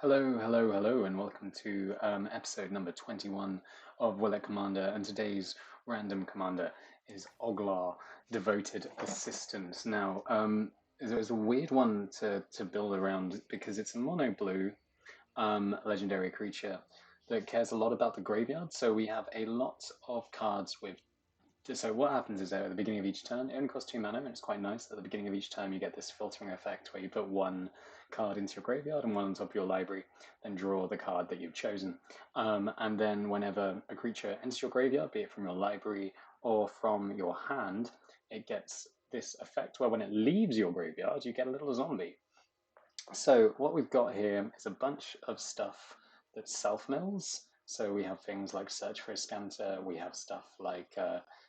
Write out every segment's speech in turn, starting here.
Hello, hello, hello, and welcome to episode number 21 of WIC Commander. And today's random commander is Oglor, Devoted Assistant. Now, it's a weird one to build around because it's a mono blue legendary creature that cares a lot about the graveyard. So we have a lot of cards with. So what happens is that at the beginning of each turn, it only costs 2 mana, and it's quite nice. At the beginning of each turn, you get this filtering effect where you put one card into your graveyard and one on top of your library, then draw the card that you've chosen. And then whenever a creature enters your graveyard, be it from your library or from your hand, it gets this effect where when it leaves your graveyard, you get a little zombie. So what we've got here is a bunch of stuff that self-mills. So we have things like Search for a Scanter, we have stuff like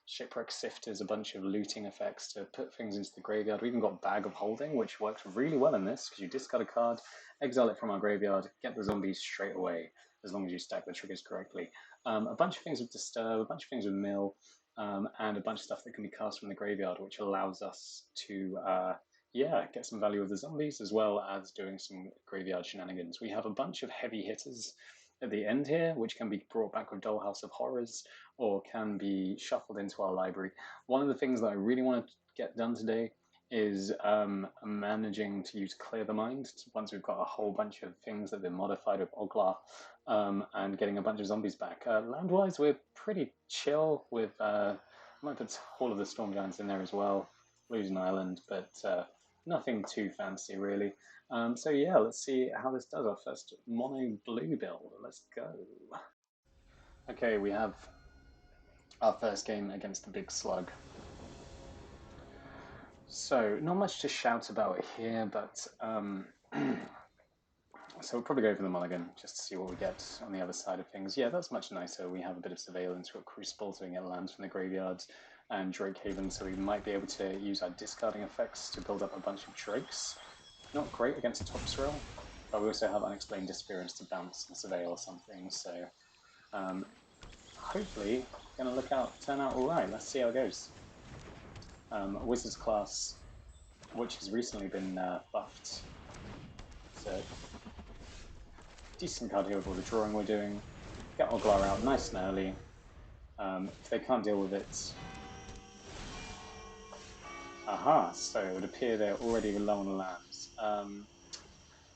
Shipwreck Sifters, a bunch of looting effects to put things into the graveyard. We even got Bag of Holding, which works really well in this, because you discard a card, exile it from our graveyard, get the zombies straight away, as long as you stack the triggers correctly. A bunch of things with Disturb, a bunch of things with Mill, and a bunch of stuff that can be cast from the graveyard, which allows us to get some value of the zombies as well as doing some graveyard shenanigans. We have a bunch of heavy hitters at the end here, which can be brought back with Dollhouse of Horrors or can be shuffled into our library. One of the things that I really want to get done today is managing to use Clear the Mind once we've got a whole bunch of things that have been modified with Oglor and getting a bunch of zombies back. Land-wise, we're pretty chill with, I might put Hall of the Storm Giants in there as well, lose an island, but nothing too fancy, really. So yeah, let's see how this does. Our first mono blue build. Let's go. Okay, we have our first game against the big slug. So not much to shout about here, but so we'll probably go for the mulligan just to see what we get on the other side of things. Yeah, that's much nicer. We have a bit of surveillance, we've got Crucible, so we can get lands from the graveyard, and Drake Haven, so we might be able to use our discarding effects to build up a bunch of Drakes. Not great against Topsrill, but we also have Unexplained Disappearance to bounce and surveil or something, so hopefully going to turn out alright. Let's see how it goes. Wizard's class, which has recently been buffed, so decent card here with all the drawing we're doing. Get Oglor out nice and early. If they can't deal with it... Aha, so it would appear they're already low on lands.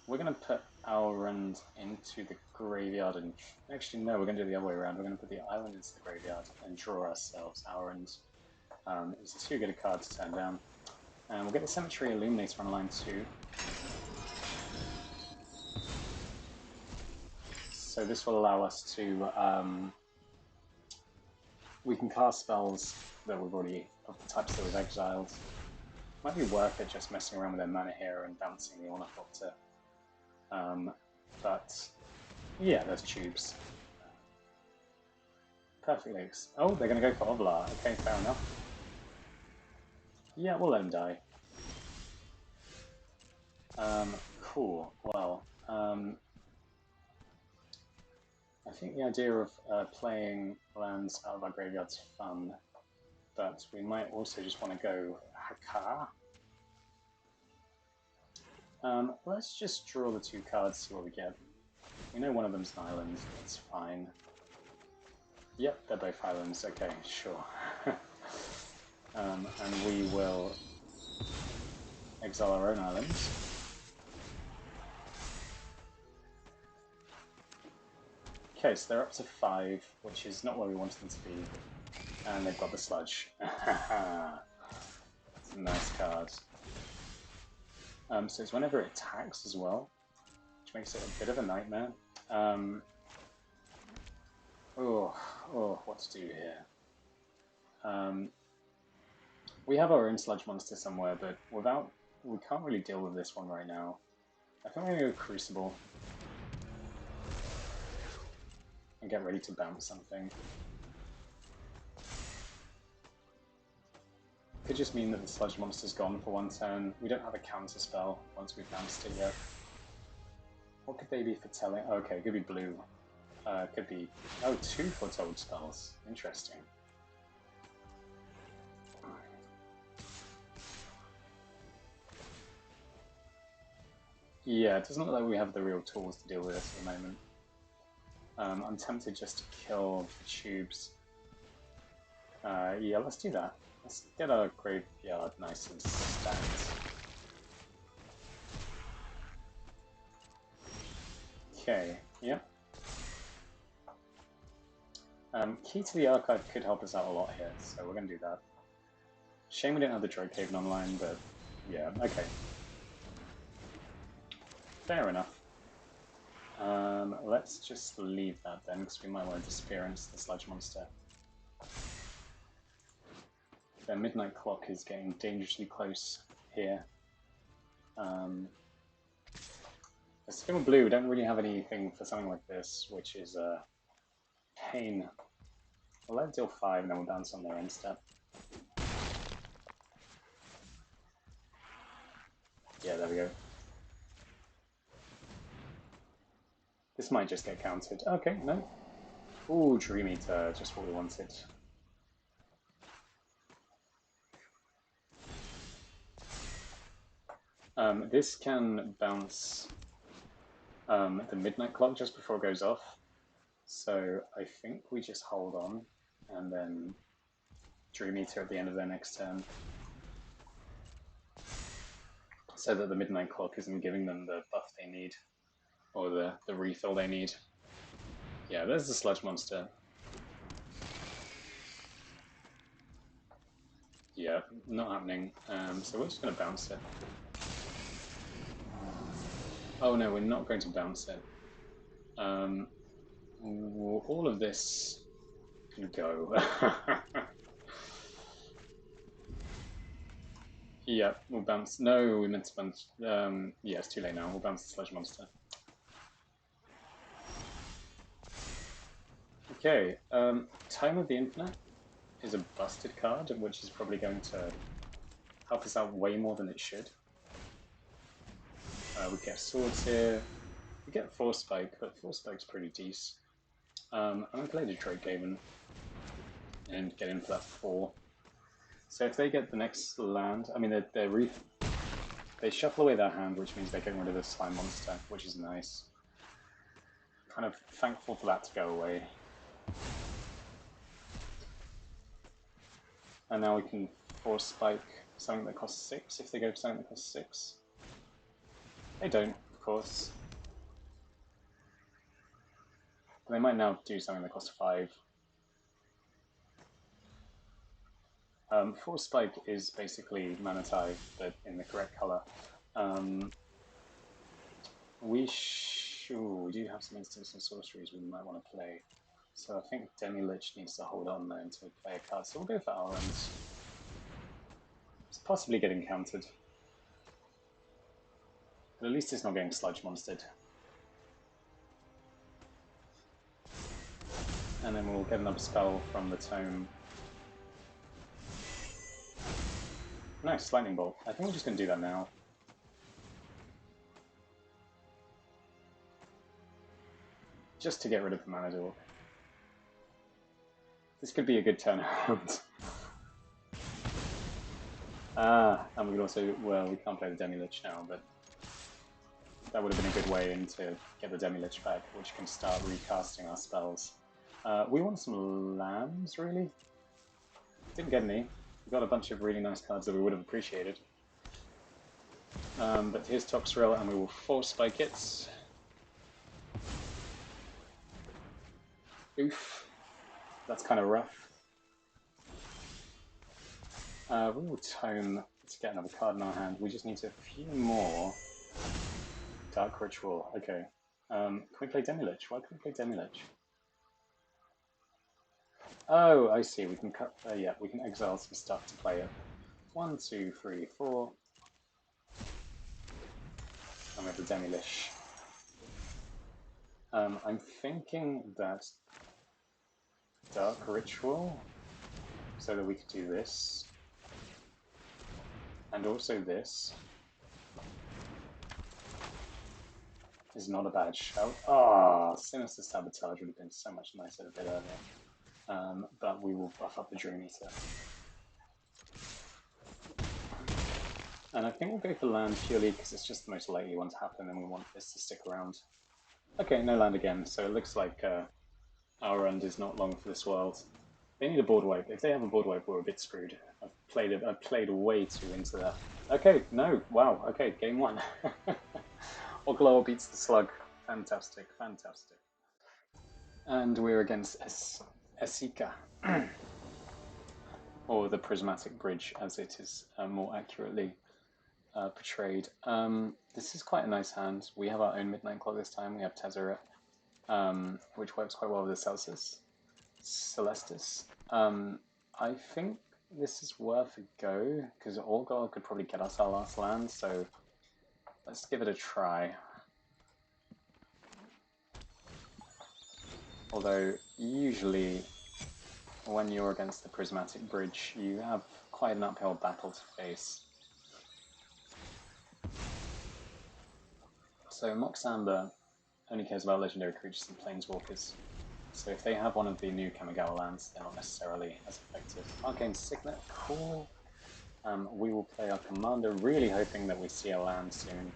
We're going to put our end into the graveyard and... Actually, no, we're going to do the other way around. We're going to put the island into the graveyard and draw ourselves our end. It's too good a card to turn down. And we'll get the Cemetery Illuminator on line 2. So this will allow us to... we can cast spells that we've already... of the types that we've exiled. Might be worth it just messing around with their mana here and bouncing the Ornithopter. But yeah, there's tubes. Perfectly. Oh, they're going to go for Oglor. Okay, fair enough. Yeah, we'll let him die. Cool. Well, I think the idea of playing lands out of our graveyard's fun, but we might also just want to go Hakar. Let's just draw the 2 cards, see what we get. We know one of them's an island, that's fine. Yep, they're both islands, okay, sure. And we will exile our own islands. Okay, so they're up to 5, which is not where we wanted them to be. And they've got the sludge. It's a nice card. So it's whenever it attacks as well, which makes it a bit of a nightmare. What to do here? We have our own sludge monster somewhere, but we can't really deal with this one right now. I think we're going to go Crucible and get ready to bounce something. Could just mean that the sludge monster's gone for one turn. We don't have a counter spell once we've bounced it yet. What could they be foretelling? Oh, okay, it could be blue. Could be... Oh, 2 foretold spells. Interesting. Yeah, it doesn't look like we have the real tools to deal with this at the moment. I'm tempted just to kill the tubes. Yeah, let's do that. Let's get our graveyard nice and stacked. Okay, yep. Key to the archive could help us out a lot here, so we're going to do that. Shame we don't have the Drake Haven online, but yeah, okay. Fair enough. Let's just leave that then, because we might want to experience the sludge monster. The midnight clock is getting dangerously close here. The Skim Blue, we don't really have anything for something like this, which is a pain. We'll let it deal 5 and then we'll bounce on their end step. Yeah, there we go. This might just get countered. Okay, no. Ooh, Dream Eater, just what we wanted. This can bounce the midnight clock just before it goes off. So I think we just hold on and then Dream Eater at the end of their next turn. So that the midnight clock isn't giving them the buff they need. Or the refill they need. Yeah, there's the sludge monster. Yeah, not happening. So we're just going to bounce it. Oh no, we're not going to bounce it. All of this can go. Yeah, we'll bounce. No, we meant to bounce. Yeah, it's too late now. We'll bounce the sludge monster. Okay, Time of the Infinite is a busted card, which is probably going to help us out way more than it should. We get swords here. We get Force Spike, but Force Spike's pretty decent. I'm going to play the Drake Haven and get in for that 4. So if they get the next land, I mean, they shuffle away their hand, which means they're getting rid of the slime monster, which is nice. Kind of thankful for that to go away. And now we can Force Spike something that costs 6 if they go for something that costs 6. They don't, of course. But they might now do something that costs 5. Force Spike is basically Mana Tithe, but in the correct colour. We do have some instants and sorceries we might want to play. So I think Demi-Lich needs to hold on there until we play a card. So we'll go for Alrons. It's possibly getting countered. But at least it's not getting sludge monstered. And then we'll get another spell from the tome. Nice, Lightning Bolt. I think we're just going to do that now. Just to get rid of the Mana Dork. This could be a good turnaround. And we could also, well, we can't play the Demi-Lich now, but that would have been a good way in to get the Demi-Lich back, which can start recasting our spells. We want some lands, really? Didn't get any. We got a bunch of really nice cards that we would have appreciated. But here's Toxrill, and we will Force Spike it. Oof. That's kind of rough. We will Tome to get another card in our hand. We just need a few more. Dark Ritual, okay. Can we play Demi-Lich? Why can't we play Demi-Lich? Oh, I see. We can cut. Yeah, we can exile some stuff to play it. 1, 2, 3, 4. And we have the Demi-Lich. I'm thinking that Dark Ritual, so that we could do this, and also this, is not a bad shout. Ah, Sinister Sabotage would have been so much nicer a bit earlier. But we will buff up the Dream Eater. And I think we'll go for land purely because it's just the most likely one to happen and we want this to stick around. Okay, no land again, so it looks like our end is not long for this world. They need a board wipe. If they have a board wipe, we're a bit screwed. I've played way too into that. Okay, no, wow, okay, game one. Oglor beats the slug. Fantastic, fantastic. And we're against Esika. Or the prismatic bridge, as it is more accurately portrayed. This is quite a nice hand. We have our own Midnight Clock this time. We have Tezzeret, which works quite well with the Celestis. I think this is worth a go, because Oglor could probably get us our last land, so let's give it a try. Although, usually, when you're against the prismatic bridge, you have quite an uphill battle to face. So Moxamba only cares about legendary creatures and planeswalkers. So if they have one of the new Kamigawa lands, they're not necessarily as effective. Arcane Signet, cool. We will play our commander, really hoping that we see a land soon.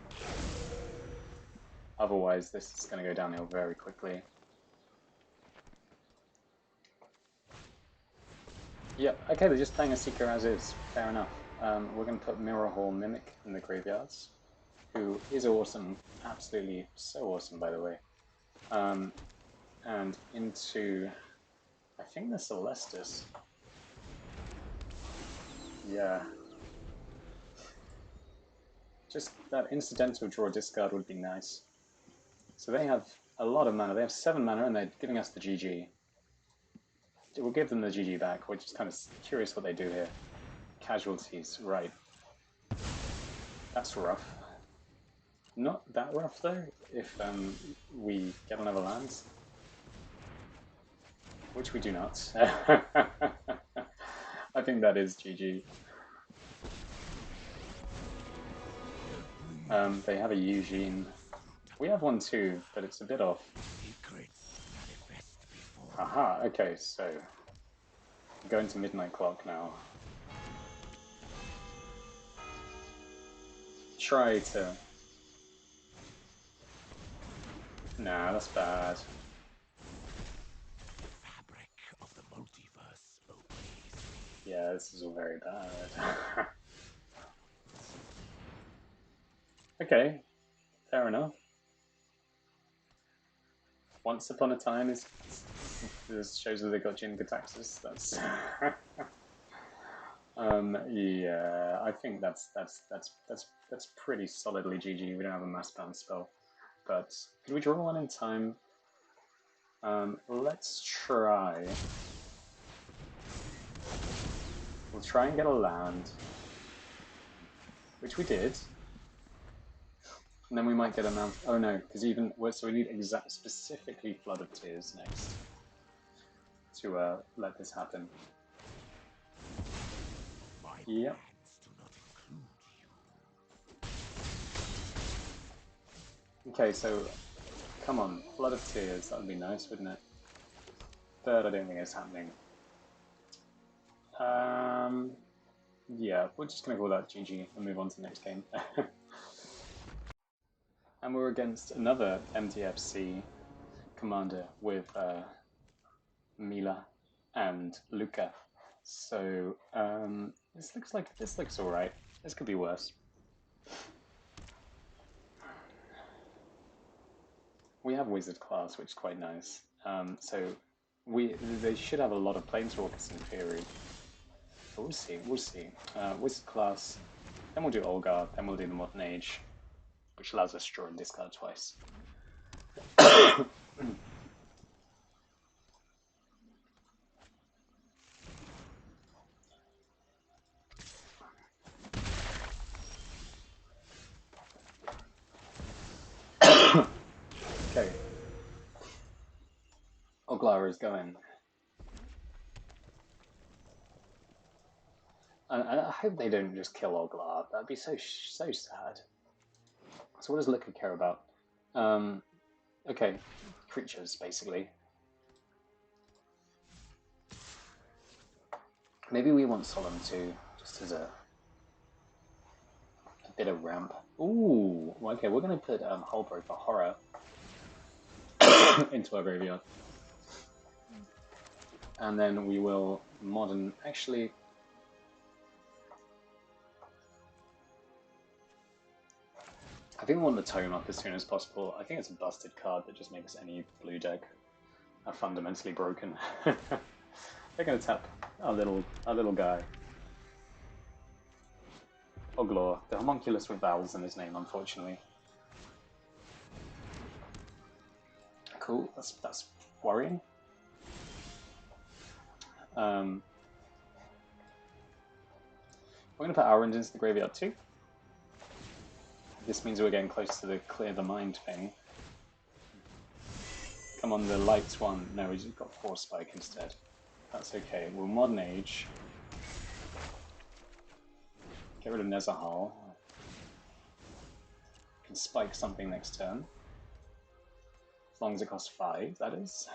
Otherwise, this is going to go downhill very quickly. Yep, okay, they're just playing a Seeker as is. Fair enough. We're going to put Mirror Hall Mimic in the graveyards, who is awesome. Absolutely so awesome, by the way. And into, I think the Celestis. Yeah. Just that incidental draw discard would be nice. So they have a lot of mana. They have 7 mana and they're giving us the GG. We'll give them the GG back. We're just kind of curious what they do here. Casualties, right. That's rough. Not that rough though, if we get another land. Which we do not. I think that is GG. They have a Eugene. We have one too, but it's a bit off. Aha, okay, so going to Midnight Clock now. Try to... Nah, that's bad. Yeah, this is all very bad. Okay, fair enough. Once upon a time this shows that they got Jin Gataxis. That's yeah, I think that's pretty solidly GG. We don't have a mass bounce spell, but could we draw one in time? Let's try. We'll try and get a land, which we did. And then we might get a mount. Oh no, because even so, we need specifically Flood of Tears next to let this happen. Yep. Okay, so come on, Flood of Tears. That would be nice, wouldn't it? But I don't think it's happening. Yeah, we're just gonna call that GG and move on to the next game. And we're against another MTFC commander with Mila and Luca. So this looks all right. This could be worse. We have Wizard class, which is quite nice. So they should have a lot of planeswalkers in theory. But we'll see. We'll see. Wizard class. Then we'll do Olgar. Then we'll do the Modern Age, which allows us to draw and discard twice. Okay. Oglor is going. I hope they don't just kill Oglor. That'd be so sad. So what does Luca care about? Okay, creatures, basically. Maybe we want Solemn too, just as a... bit of ramp. Ooh, okay, we're going to put Holbro for horror into our graveyard. And then we will modern... Actually... I think we want the tome up as soon as possible. I think it's a busted card that just makes any blue deck fundamentally broken. They're going to tap our little guy. Oglor, the Homunculus with vowels in his name, unfortunately. Cool, that's worrying. We're going to put Orange into the graveyard too. This means we're getting close to the clear the mind thing. Come on, the light one. No, we just got Force Spike instead. That's okay. We'll Modern Age. Get rid of Nezahal. Can spike something next turn. As long as it costs 5, that is.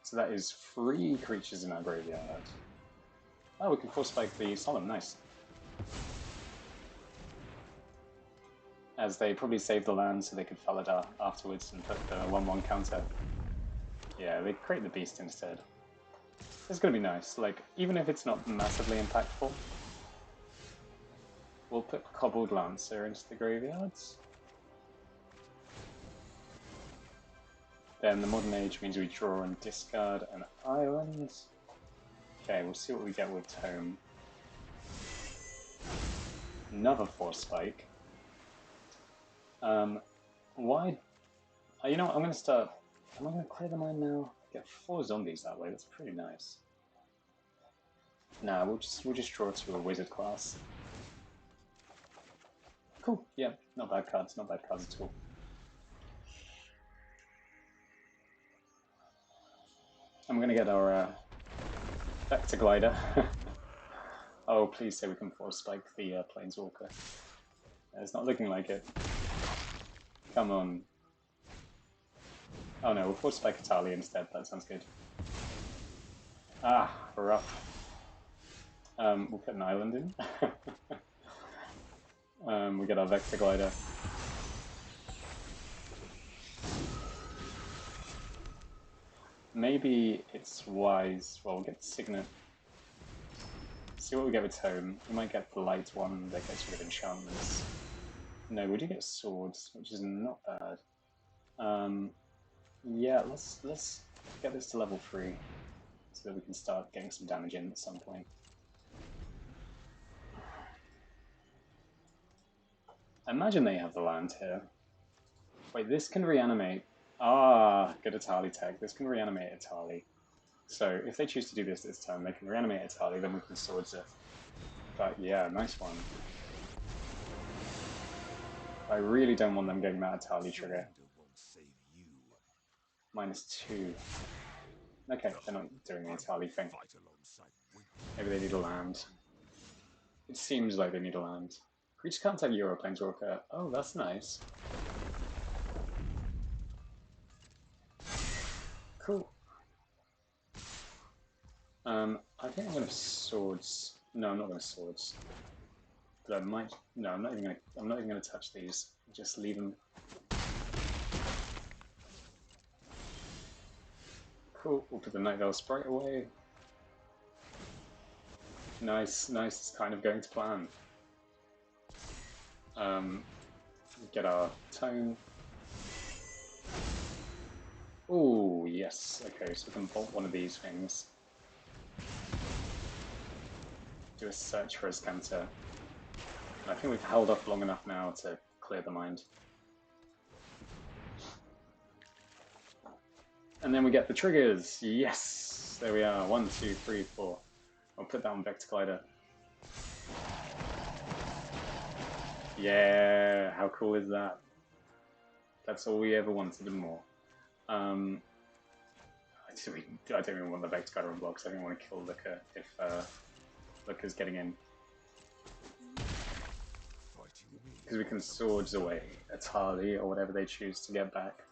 So that is 3 creatures in our graveyard. Oh, we can Force Spike the Solemn, nice. As they probably saved the land so they could Faladar afterwards and put the 1/1 counter. Yeah, they create the Beast instead. It's gonna be nice, like, even if it's not massively impactful. We'll put Cobbled Lancer into the graveyards. Then the Modern Age means we draw and discard an island. Okay, we'll see what we get with Tome. Another Force Spike. Why? You know what, I'm going to start... Am I going to clear the mind now? Get 4 zombies that way, that's pretty nice. Nah, we'll just draw to a wizard class. Cool, yeah, not bad cards at all. And we're going to get our Vector Glider. Oh, please say we can Force Spike the Planeswalker. It's not looking like it. Come on. Oh no, we'll Force Spike Italia instead, that sounds good. Ah, rough. We'll put an island in. We get our Vector Glider. Maybe it's wise. Well, we'll get the Signet. See what we get with Tome. We might get the light one that gets rid of enchantments. No, we do get swords, which is not bad. Yeah, let's get this to level 3 so that we can start getting some damage in at some point. I imagine they have the land here. Wait, this can reanimate. Ah, good Atali tech. This can reanimate Atali. So if they choose to do this turn, they can reanimate Atali, then we can swords it. But yeah, nice one. I really don't want them getting that Atali trigger. -2. Okay, they're not doing the Atali thing. Maybe they need a land. It seems like they need a land. Creature can't have Euro Planeswalker. Oh, that's nice. Cool. I think I'm going to swords. No, I'm not going to swords. But I might. No, I'm not even going to touch these. Just leave them. Cool. We'll put the Night Vale Sprite away. Nice, nice. It's kind of going to plan. Get our tone. Oh yes. Okay, so we can bolt one of these things. Do a search for a Scanter. I think we've held off long enough now to clear the mind. And then we get the triggers. Yes! There we are. 1, 2, 3, 4. I'll put that on Vector Glider. Yeah! How cool is that? That's all we ever wanted and more. I don't even want the Vector Glider on blocks. I don't want to kill Looker if Looker's getting in. Because we can swords away Atali or whatever they choose to get back.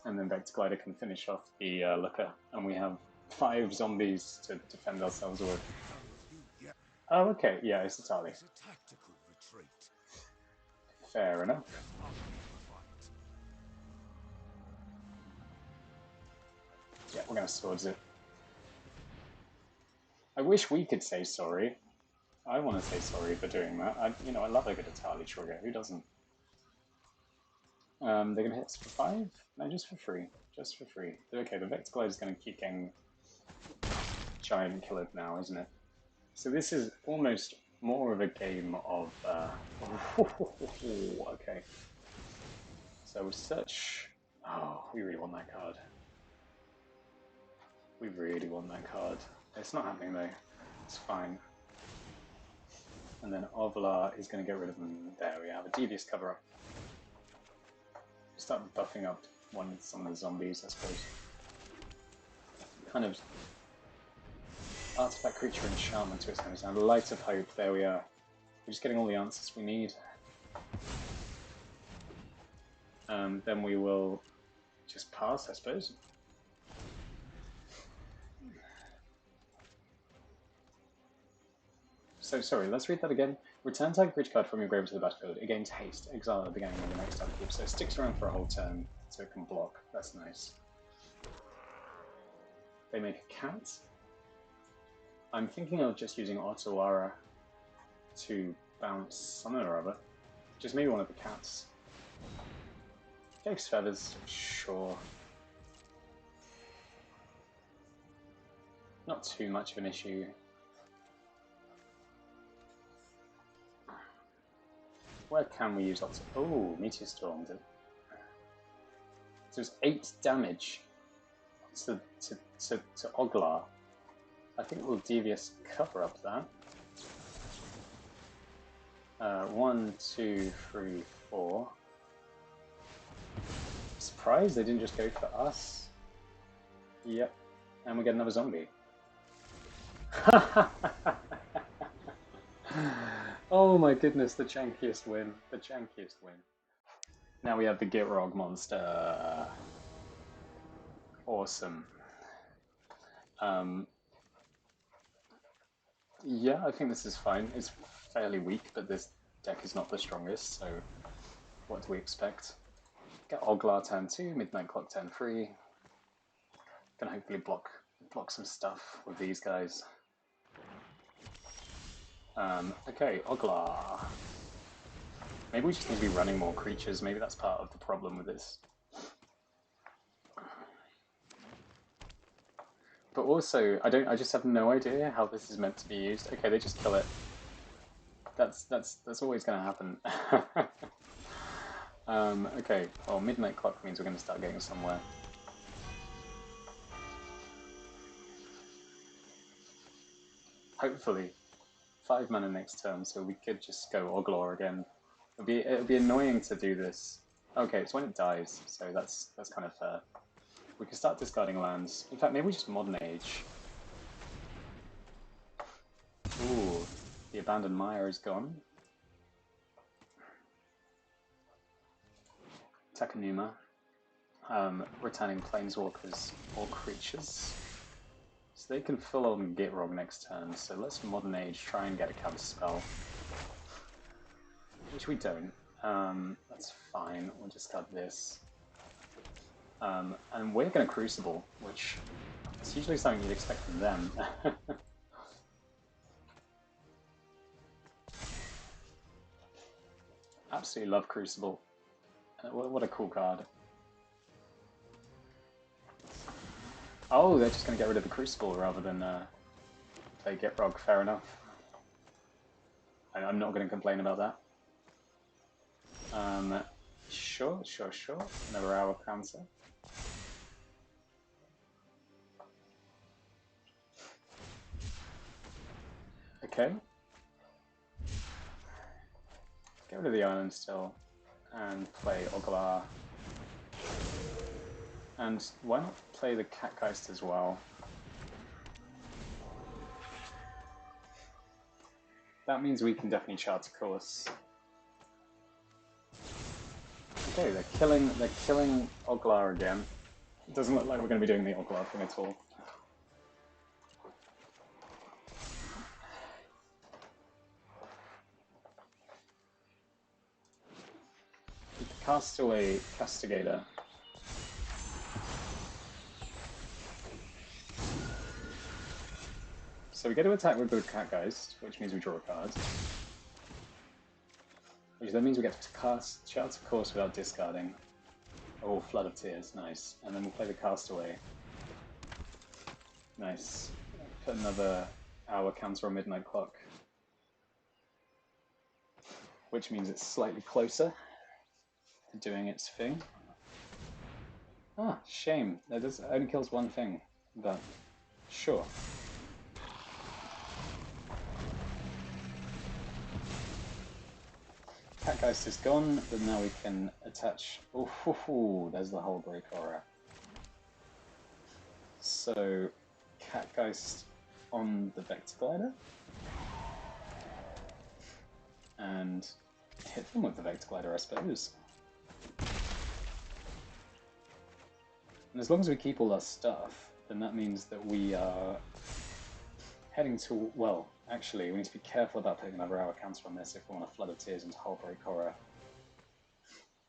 And then Vector Glider can finish off the Looker. And we have 5 zombies to defend ourselves with. Oh, okay. Yeah, it's Itali. It's a tactical retreat. Fair enough. Get up and fight. Yeah, we're gonna swords it. I wish we could say sorry. I want to say sorry for doing that. I love a good Itali trigger. Who doesn't? They're gonna hit us for 5? No, just for free. Just for free. Okay, the Vector Glide is gonna keep getting giant killed now, isn't it? So this is almost more of a game of. Okay. So search. Oh, we really want that card. We really want that card. It's not happening though. It's fine. And then Oglor is going to get rid of them. There we have a devious cover up. Start buffing up some of the zombies, I suppose. Kind of artifact creature enchantment to its name. Now, Light of Hope, there we are. We're just getting all the answers we need. Then we will just pass, I suppose. So, sorry, let's read that again. Return target creature card from your grave to the battlefield. It gains haste. Exile at the beginning of the next upkeep. So it sticks around for a whole turn so it can block. That's nice. They make a cat. I'm thinking of just using Otawara to bounce something or other. Just maybe one of the cats. Jake's Feathers, sure. Not too much of an issue. Where can we use lots of... Oh, Meteor Storm. So it's 8 damage to Oglor. I think we'll Devious cover up that. 1, 2, 3, 4. Surprised they didn't just go for us. Yep. And we get another zombie. Oh my goodness, the jankiest win. The jankiest win. Now we have the Gitrog monster. Awesome. Yeah, I think this is fine. It's fairly weak, but this deck is not the strongest, so what do we expect? Get Oglor turn 2, Midnight Clock turn 3. Gonna hopefully block some stuff with these guys. Okay, Oglor. Maybe we just need to be running more creatures. Maybe that's part of the problem with this. But also, I just have no idea how this is meant to be used. Okay, they just kill it. That's always going to happen. Okay, well, Midnight Clock means we're going to start getting somewhere. Hopefully, 5 mana next turn, so we could just go Oglor again. It'd be annoying to do this. Okay, it's when it dies, so that's kind of fair. We can start discarding lands. In fact, maybe we just Modern Age. Ooh, the Abandoned Mire is gone. Takanuma. Returning Planeswalkers or creatures. So they can full on Gitrog next turn, so let's Modern Age, try and get a counter spell. Which we don't. That's fine, we'll discard this. And we're going to Crucible, which is usually something you'd expect from them. Absolutely love Crucible. What a cool card. Oh, they're just going to get rid of the Crucible rather than play Gitrog. Fair enough. I'm not going to complain about that. Sure. Another hour counter. Okay. Get rid of the island still and play Oglor. And why not play the Catgeist as well? That means we can definitely chart a course. Okay, they're killing Oglor again. It doesn't look like we're going to be doing the Oglor thing at all. Castaway Castigator. So we get to attack with the Catgeist, which means we draw a card. Which then means we get to cast Shouts of Course without discarding. Oh, Flood of Tears, nice. And then we'll play the Castaway. Nice. Put another hour counter on Midnight Clock. Which means it's slightly closer to doing its thing. Ah, shame. That only kills one thing, but sure. Catgeist is gone, but now we can attach. Oh, there's the whole break aura. So, Catgeist on the Vector Glider, and hit them with the Vector Glider, I suppose. And as long as we keep all our stuff, then that means that we are heading to, well, actually, we need to be careful about putting another hour counter on this if we want a Flood of Tears into Hullbreak Horror.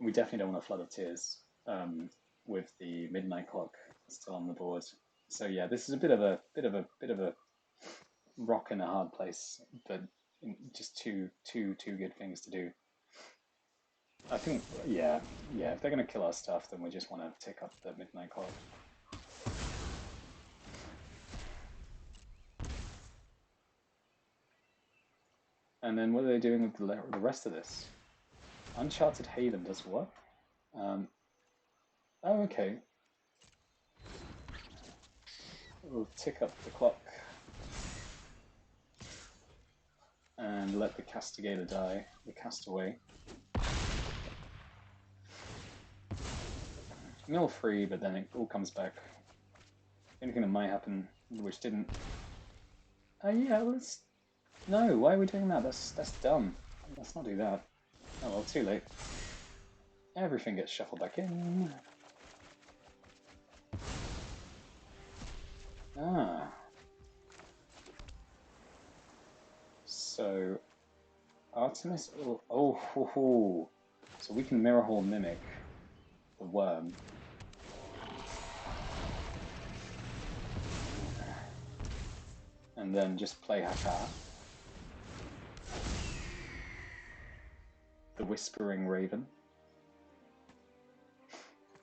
We definitely don't want a Flood of Tears with the Midnight Clock still on the board. So yeah, this is a bit of a rock in a hard place, but just two good things to do. I think, yeah, if they're going to kill our stuff, then we just want to tick up the Midnight Clock. And then what are they doing with the rest of this? Uncharted Haven does what? Oh, okay. We'll tick up the clock and let the Castigator die, the Castaway. Mill free, but then it all comes back. Anything that might happen, which didn't. Yeah, let's. No, why are we doing that? That's dumb. Let's not do that. Oh well, too late. Everything gets shuffled back in. Ah. So, Artemis. Oh. So we can Mirror Hole Mimic the worm. And then just play Hakar. The Whispering Raven.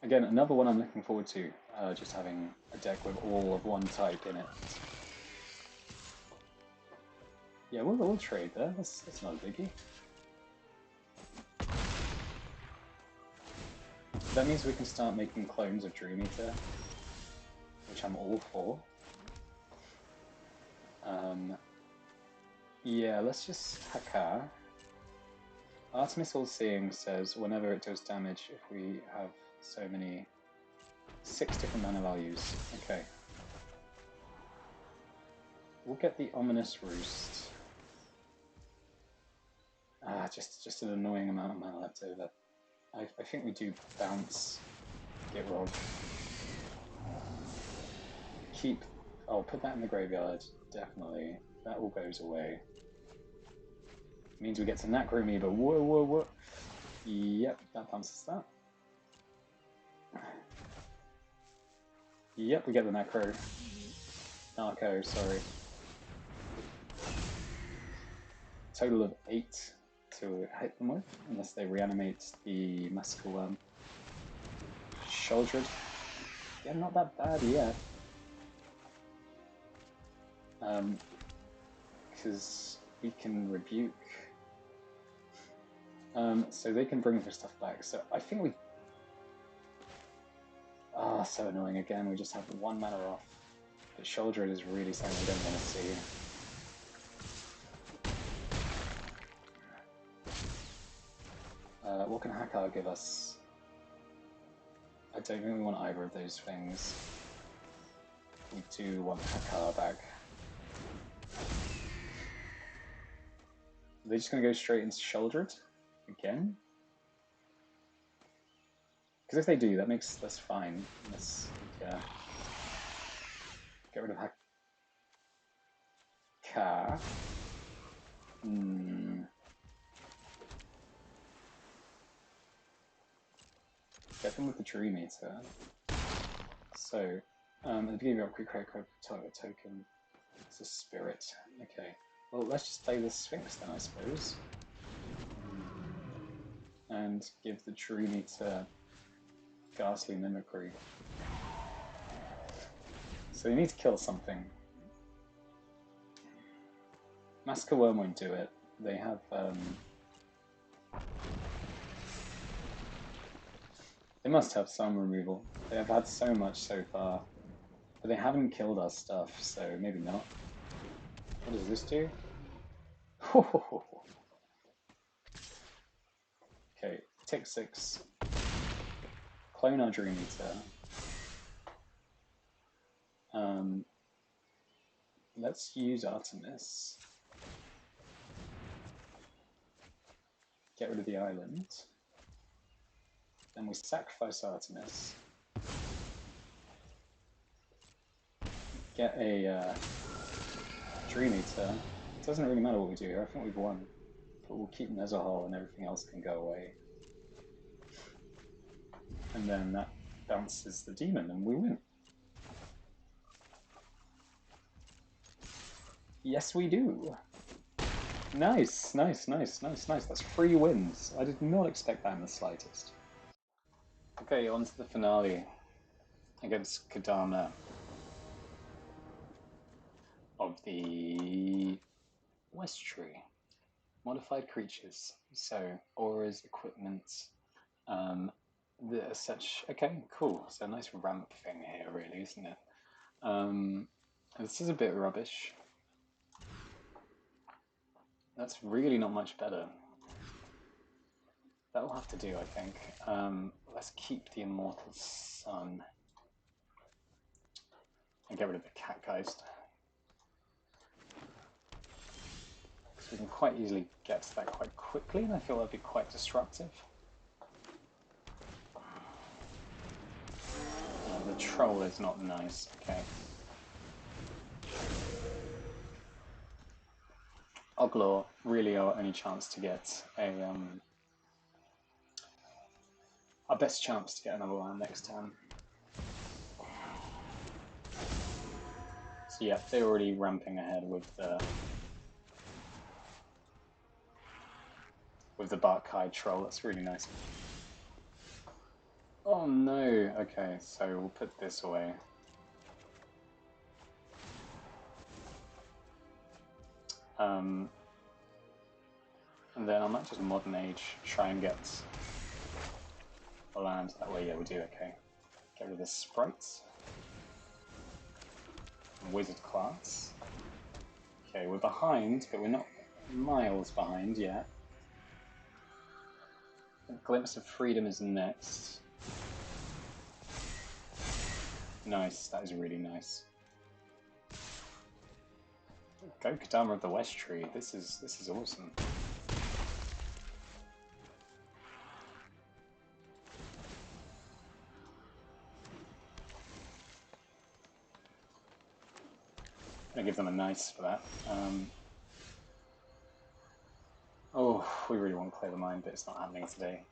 Again, another one I'm looking forward to, just having a deck with all of one type in it. Yeah, we'll trade there, that's not a biggie. That means we can start making clones of Dream Eater, which I'm all for. Yeah, let's just Hakar. Artemis All-Seeing says whenever it does damage, if we have so many... 6 different mana values. Okay. We'll get the Ominous Roost. Just an annoying amount of mana left over. I think we do bounce, get robbed. Keep... Oh, put that in the graveyard, definitely. That all goes away. Means we get to Necroamoeba. Whoa. Yep, that bounces that. Yep, we get the Necro. Narco, sorry. Total of 8 to hit them with, unless they reanimate the Massacre Worm. Shouldred. Yeah, not that bad yet. Because we can Rebuke. So they can bring their stuff back. So I think we... so annoying again. We just have 1 mana off. But Shouldred is really something we don't want to see. What can Hakar give us? I don't think we want either of those things. We do want Hakar back. Are they just going to go straight into Shouldred again? Because if they do, that's fine. Yeah. Get rid of Hakar. Get them with the Dream Eater. So, at the beginning of quick target token. It's a spirit. Okay. Well, let's just play the Sphinx then, I suppose. And give the Dream Eater Ghastly Mimicry. So you need to kill something. Massacre Worm won't do it. They have they must have some removal. They have had so much so far. But they haven't killed our stuff, so maybe not. What does this do? Okay, tick 6. Clone our Dream Eater. Let's use Artemis. Get rid of the island. Then we sacrifice Artemis. Get a Dream Eater. It doesn't really matter what we do here, I think we've won. But we'll keep Nezahal and everything else can go away. And then that bounces the demon and we win. Yes, we do. Nice, nice, nice, nice, nice. That's 3 wins. I did not expect that in the slightest. Okay, on to the finale against Kadama of the West Tree. Modified creatures. So, auras, equipment, such. Okay, cool. So, a nice ramp thing here, really, isn't it? This is a bit rubbish. That's really not much better. That will have to do, I think. Let's keep the Immortal Sun. And get rid of the Catgeist. So we can quite easily get to that quite quickly, and I feel that'd be quite disruptive. The troll is not nice, okay. Oglor, really our only chance to get our best chance to get another land next turn. So yeah, they're already ramping ahead with the Barkhide troll. That's really nice. Oh no! Okay, so we'll put this away. And then I might just Modern Age, try and get a land that way. Yeah, we do, okay. Get rid of the sprites. Wizard class. Okay, we're behind, but we're not miles behind yet. A Glimpse of Freedom is next. Nice, that is really nice. Go Kadama of the West Tree. This is awesome. I'm gonna give them a nice for that. Oh, we really want to clear the mine, but it's not happening today.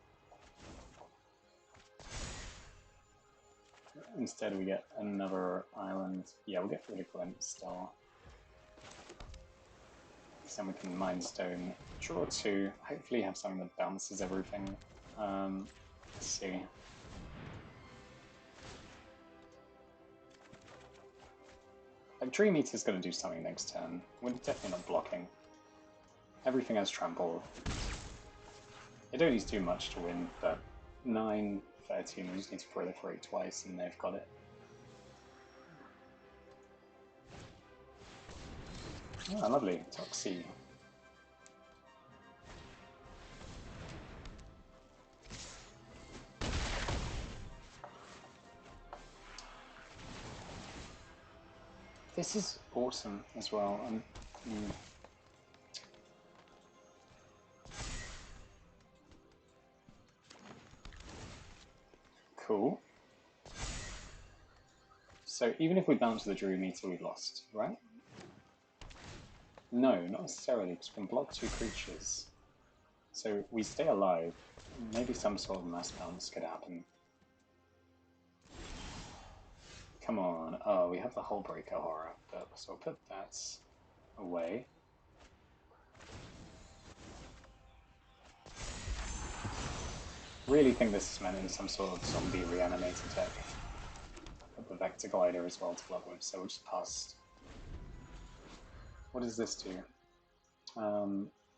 Instead we get another island. Yeah, we'll get rid of Glint Star. So then we can Mind Stone, draw 2, hopefully have something that bounces everything. Let's see. Like, Dream Eater's going to do something next turn. We're definitely not blocking. Everything has trample. They don't need to do much to win, but 9, 13, we just need to proliferate twice and they've got it. Oh, lovely. Toxie. This is awesome as well. Cool. So even if we bounce the Dream Eater, we lost, right? No, not necessarily, because we can block 2 creatures. So we stay alive. Maybe some sort of mass bounce could happen. Come on. Oh, we have the Hull Breaker Horror, but so I'll put that away. Really think this is meant in some sort of zombie reanimator tech. Put the Vector Glider as well to block with, so we'll just pass. What does this do?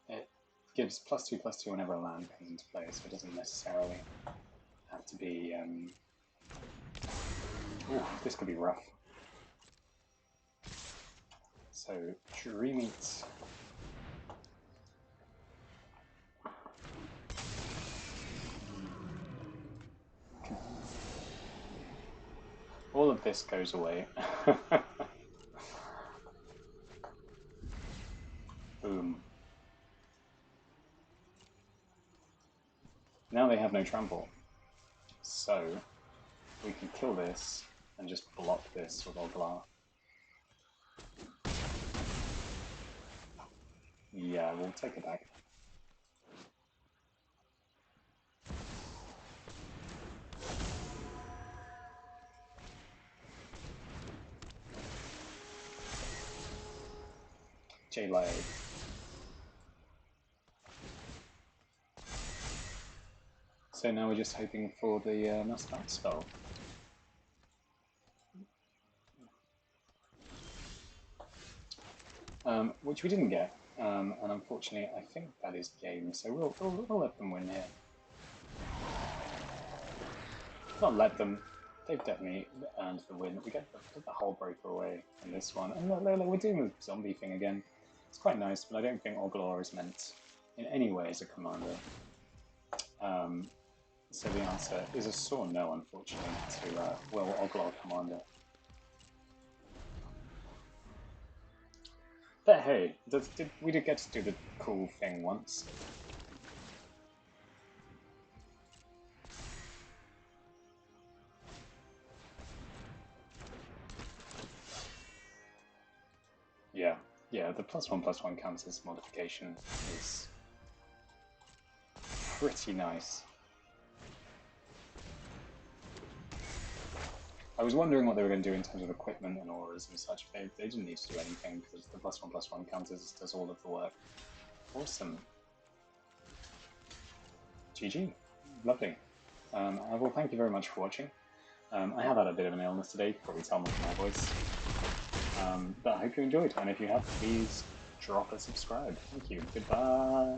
It gives +2/+2 whenever a land comes into play, so it doesn't necessarily have to be. Ooh, this could be rough. So, Dream Eat. All of this goes away. Boom. Now they have no trample. So, we can kill this and just block this with Oglor. Yeah, we'll take it back. J-Lag. So now we're just hoping for the Mustang spell. Which we didn't get, and unfortunately I think that is game, so we'll let them win here. Not let them, they've definitely earned the win. We get the Hull Breaker away in this one, and we're doing the zombie thing again. It's quite nice, but I don't think Oglor is meant in any way as a commander. So the answer is a sore no, unfortunately, to Will Oglor commander. But hey, we did get to do the cool thing once. Yeah, the +1/+1 counts as modification is pretty nice. I was wondering what they were going to do in terms of equipment and auras and such. They didn't need to do anything because the +1/+1 counters does all of the work. Awesome. GG. Lovely. Well, thank you very much for watching. I have had a bit of an illness today, you can probably tell from my voice. But I hope you enjoyed, and if you have, please drop a subscribe. Thank you. Goodbye.